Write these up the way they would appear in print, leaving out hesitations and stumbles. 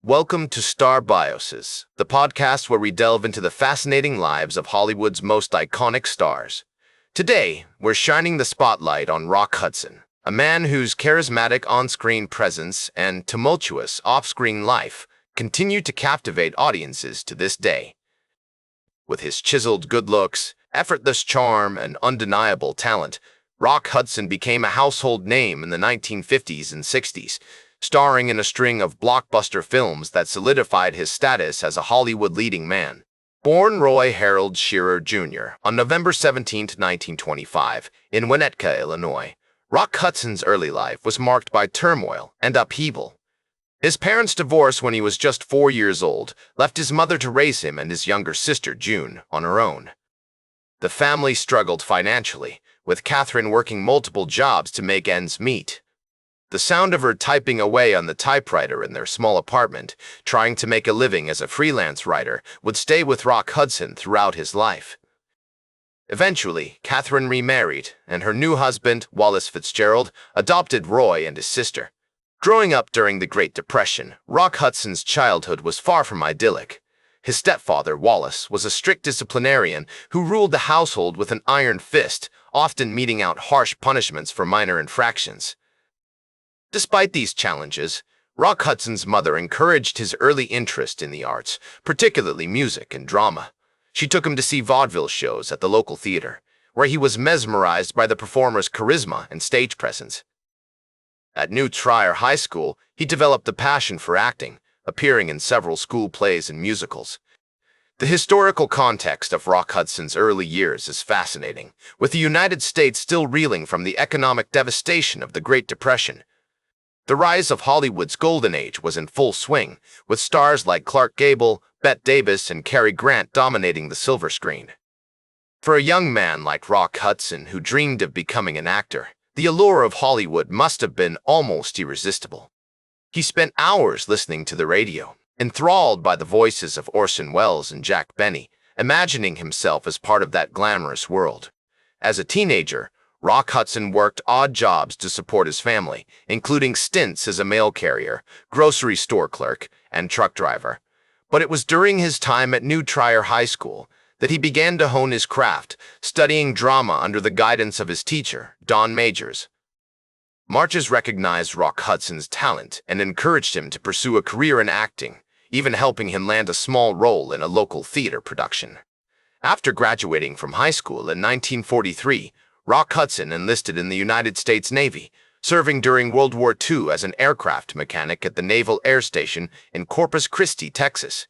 Welcome to Star Bioses, the podcast where we delve into the fascinating lives of Hollywood's most iconic stars. Today, we're shining the spotlight on Rock Hudson, a man whose charismatic on-screen presence and tumultuous off-screen life continue to captivate audiences to this day. With his chiseled good looks, effortless charm, and undeniable talent, Rock Hudson became a household name in the 1950s and 60s, starring in a string of blockbuster films that solidified his status as a Hollywood leading man. Born Roy Harold Shearer Jr. on November 17, 1925, in Winnetka, Illinois, Rock Hudson's early life was marked by turmoil and upheaval. His parents' divorce when he was just 4 years old left his mother to raise him and his younger sister, June, on her own. The family struggled financially, with Catherine working multiple jobs to make ends meet. The sound of her typing away on the typewriter in their small apartment, trying to make a living as a freelance writer, would stay with Rock Hudson throughout his life. Eventually, Catherine remarried, and her new husband, Wallace Fitzgerald, adopted Roy and his sister. Growing up during the Great Depression, Rock Hudson's childhood was far from idyllic. His stepfather, Wallace, was a strict disciplinarian who ruled the household with an iron fist, often meting out harsh punishments for minor infractions. Despite these challenges, Rock Hudson's mother encouraged his early interest in the arts, particularly music and drama. She took him to see vaudeville shows at the local theater, where he was mesmerized by the performer's charisma and stage presence. At New Trier High School, he developed a passion for acting, appearing in several school plays and musicals. The historical context of Rock Hudson's early years is fascinating, with the United States still reeling from the economic devastation of the Great Depression. The rise of Hollywood's golden age was in full swing, with stars like Clark Gable, Bette Davis, and Cary Grant dominating the silver screen. For a young man like Rock Hudson who dreamed of becoming an actor, the allure of Hollywood must have been almost irresistible. He spent hours listening to the radio, enthralled by the voices of Orson Welles and Jack Benny, imagining himself as part of that glamorous world. As a teenager, Rock Hudson worked odd jobs to support his family, including stints as a mail carrier, grocery store clerk, and truck driver. But it was during his time at New Trier High School that he began to hone his craft, studying drama under the guidance of his teacher, Don Majors. Majors recognized Rock Hudson's talent and encouraged him to pursue a career in acting, even helping him land a small role in a local theater production. After graduating from high school in 1943, Rock Hudson enlisted in the United States Navy, serving during World War II as an aircraft mechanic at the Naval Air Station in Corpus Christi, Texas.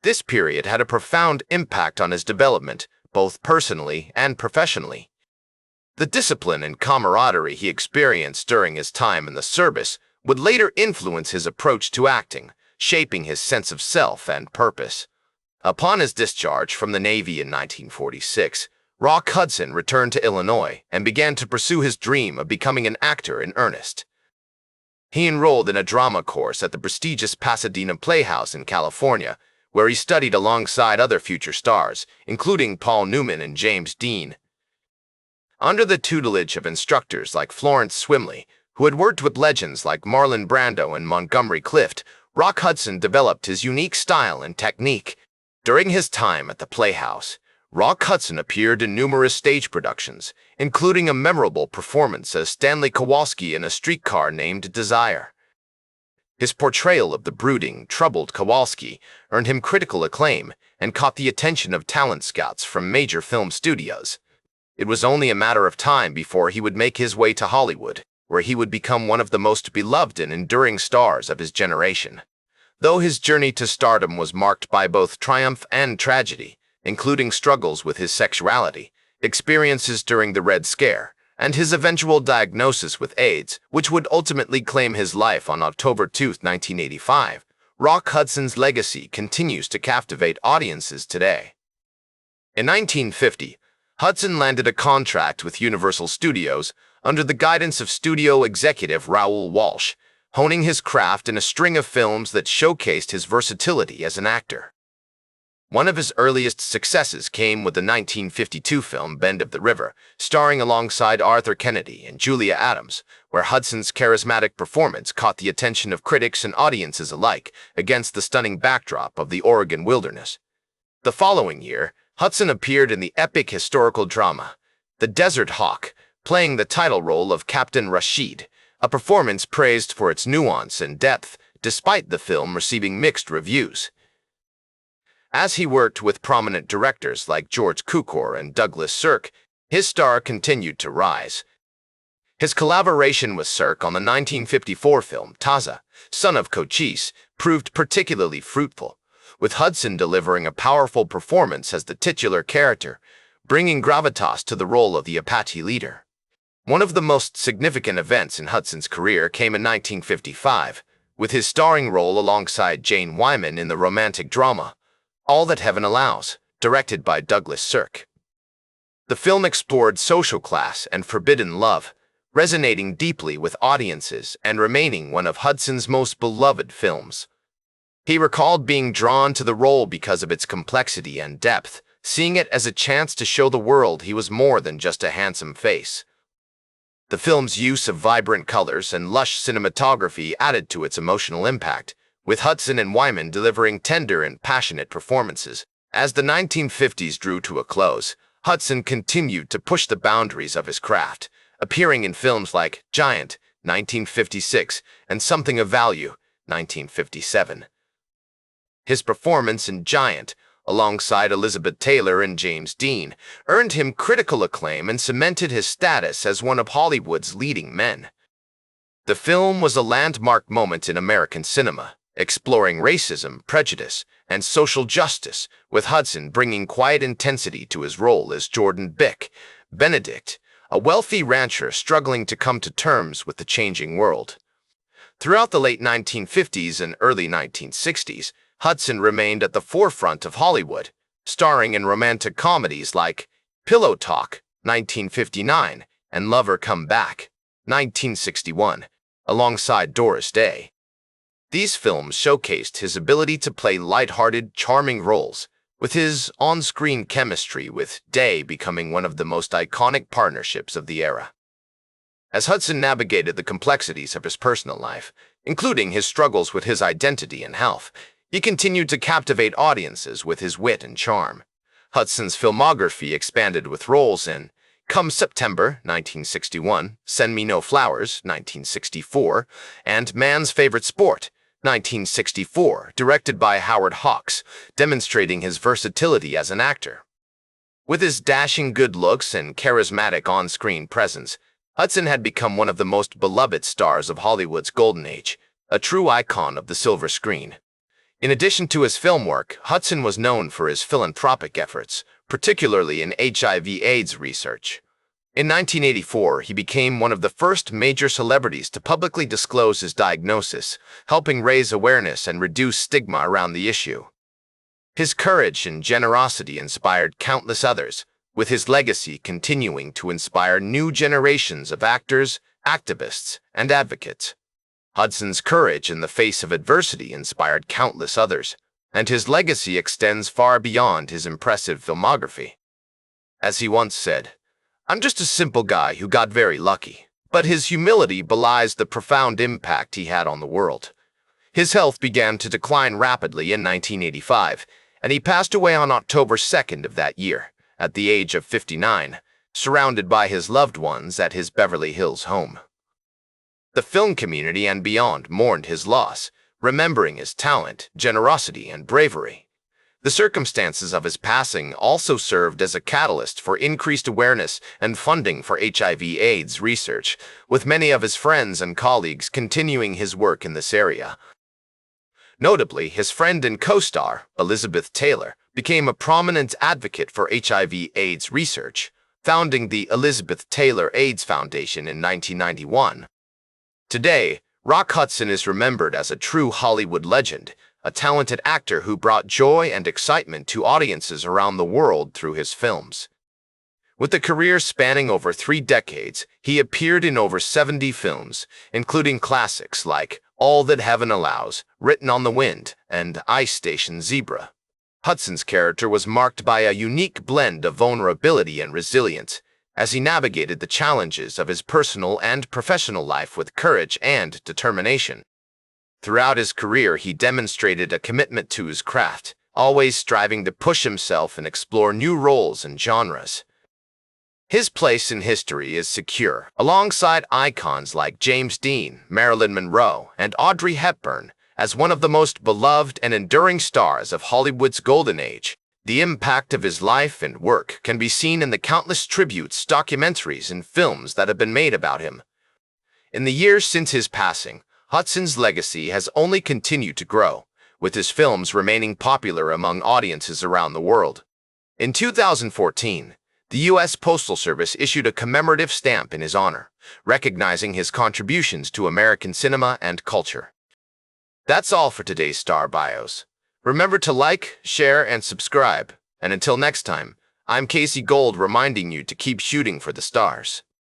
This period had a profound impact on his development, both personally and professionally. The discipline and camaraderie he experienced during his time in the service would later influence his approach to acting, shaping his sense of self and purpose. Upon his discharge from the Navy in 1946, Rock Hudson returned to Illinois and began to pursue his dream of becoming an actor in earnest. He enrolled in a drama course at the prestigious Pasadena Playhouse in California, where he studied alongside other future stars, including Paul Newman and James Dean. Under the tutelage of instructors like Florence Swimley, who had worked with legends like Marlon Brando and Montgomery Clift, Rock Hudson developed his unique style and technique. During his time at the Playhouse, Rock Hudson appeared in numerous stage productions, including a memorable performance as Stanley Kowalski in A Streetcar Named Desire. His portrayal of the brooding, troubled Kowalski earned him critical acclaim and caught the attention of talent scouts from major film studios. It was only a matter of time before he would make his way to Hollywood, where he would become one of the most beloved and enduring stars of his generation. Though his journey to stardom was marked by both triumph and tragedy, including struggles with his sexuality, experiences during the Red Scare, and his eventual diagnosis with AIDS, which would ultimately claim his life on October 2, 1985, Rock Hudson's legacy continues to captivate audiences today. In 1950, Hudson landed a contract with Universal Studios under the guidance of studio executive Raoul Walsh, honing his craft in a string of films that showcased his versatility as an actor. One of his earliest successes came with the 1952 film Bend of the River, starring alongside Arthur Kennedy and Julia Adams, where Hudson's charismatic performance caught the attention of critics and audiences alike against the stunning backdrop of the Oregon wilderness. The following year, Hudson appeared in the epic historical drama, The Desert Hawk, playing the title role of Captain Rashid, a performance praised for its nuance and depth, despite the film receiving mixed reviews. As he worked with prominent directors like George Cukor and Douglas Sirk, his star continued to rise. His collaboration with Sirk on the 1954 film Taza, Son of Cochise, proved particularly fruitful, with Hudson delivering a powerful performance as the titular character, bringing gravitas to the role of the Apache leader. One of the most significant events in Hudson's career came in 1955, with his starring role alongside Jane Wyman in the romantic drama All That Heaven Allows, directed by Douglas Sirk. The film explored social class and forbidden love, resonating deeply with audiences and remaining one of Hudson's most beloved films. He recalled being drawn to the role because of its complexity and depth, seeing it as a chance to show the world he was more than just a handsome face. The film's use of vibrant colors and lush cinematography added to its emotional impact, with Hudson and Wyman delivering tender and passionate performances. As the 1950s drew to a close, Hudson continued to push the boundaries of his craft, appearing in films like Giant, 1956, and Something of Value, 1957. His performance in Giant, alongside Elizabeth Taylor and James Dean, earned him critical acclaim and cemented his status as one of Hollywood's leading men. The film was a landmark moment in American cinema, exploring racism, prejudice, and social justice, with Hudson bringing quiet intensity to his role as Jordan Bick, Benedict, a wealthy rancher struggling to come to terms with the changing world. Throughout the late 1950s and early 1960s, Hudson remained at the forefront of Hollywood, starring in romantic comedies like Pillow Talk, 1959, and Lover Come Back, 1961, alongside Doris Day. These films showcased his ability to play light-hearted, charming roles, with his on-screen chemistry with Day becoming one of the most iconic partnerships of the era. As Hudson navigated the complexities of his personal life, including his struggles with his identity and health, he continued to captivate audiences with his wit and charm. Hudson's filmography expanded with roles in Come September, 1961, Send Me No Flowers, 1964, and Man's Favorite Sport, 1964, directed by Howard Hawks, demonstrating his versatility as an actor. With his dashing good looks and charismatic on-screen presence, Hudson had become one of the most beloved stars of Hollywood's golden age, a true icon of the silver screen. In addition to his film work, Hudson was known for his philanthropic efforts, particularly in HIV/AIDS research. In 1984, he became one of the first major celebrities to publicly disclose his diagnosis, helping raise awareness and reduce stigma around the issue. His courage and generosity inspired countless others, with his legacy continuing to inspire new generations of actors, activists, and advocates. Hudson's courage in the face of adversity inspired countless others, and his legacy extends far beyond his impressive filmography. As he once said, "I'm just a simple guy who got very lucky," but his humility belies the profound impact he had on the world. His health began to decline rapidly in 1985, and he passed away on October 2nd of that year, at the age of 59, surrounded by his loved ones at his Beverly Hills home. The film community and beyond mourned his loss, remembering his talent, generosity, and bravery. The circumstances of his passing also served as a catalyst for increased awareness and funding for HIV/AIDS research, with many of his friends and colleagues continuing his work in this area. Notably, his friend and co-star, Elizabeth Taylor, became a prominent advocate for HIV/AIDS research, founding the Elizabeth Taylor AIDS Foundation in 1991. Today, Rock Hudson is remembered as a true Hollywood legend, a talented actor who brought joy and excitement to audiences around the world through his films. With a career spanning over 3 decades, he appeared in over 70 films, including classics like All That Heaven Allows, Written on the Wind, and Ice Station Zebra. Hudson's character was marked by a unique blend of vulnerability and resilience, as he navigated the challenges of his personal and professional life with courage and determination. Throughout his career, he demonstrated a commitment to his craft, always striving to push himself and explore new roles and genres. His place in history is secure, alongside icons like James Dean, Marilyn Monroe, and Audrey Hepburn, as one of the most beloved and enduring stars of Hollywood's golden age. The impact of his life and work can be seen in the countless tributes, documentaries, and films that have been made about him. In the years since his passing, Hudson's legacy has only continued to grow, with his films remaining popular among audiences around the world. In 2014, the U.S. Postal Service issued a commemorative stamp in his honor, recognizing his contributions to American cinema and culture. That's all for today's Star Bios. Remember to like, share, and subscribe. And until next time, I'm Casey Gold reminding you to keep shooting for the stars.